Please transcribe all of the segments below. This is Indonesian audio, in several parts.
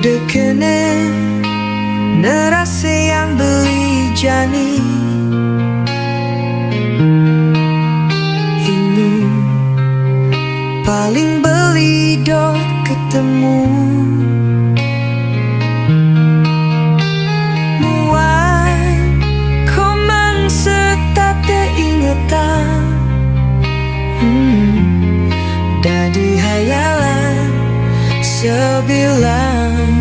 dekene nerase yang beli jani ini paling beli dot ketemu muai komang setate ingetan dadi hayalan sebilang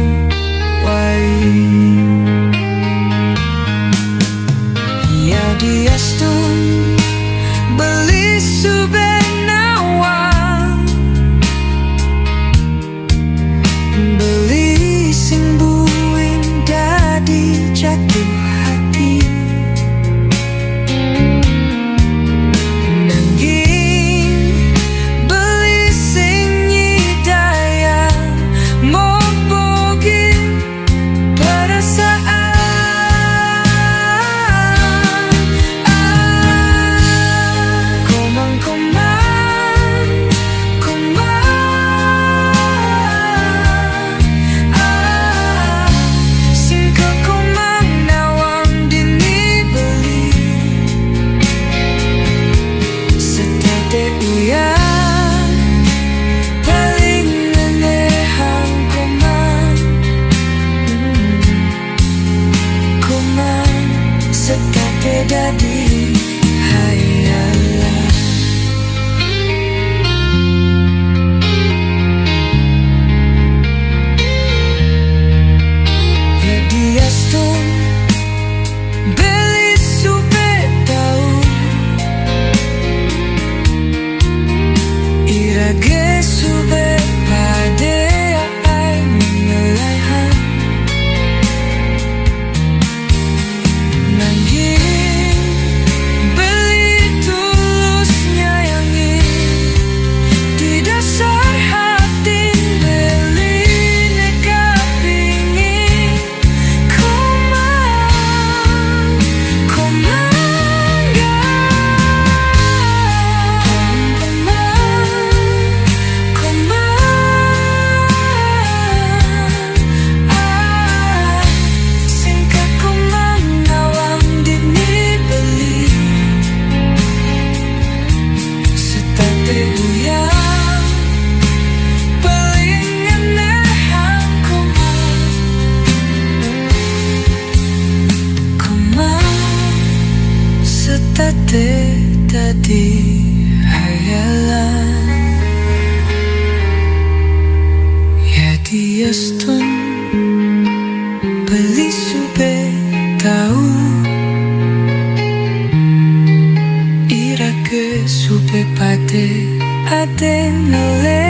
wai ya diastun beli subenawang beli sing buin dadi jatuh hati nanging beli sing nyidaya mobogin perasaan dadi hayalan ya diastun beli sube tau irage sube pade ai mengelaihan nanggi tate dadi hayalan ya diastun beli sube tau irake sube pade ade ngele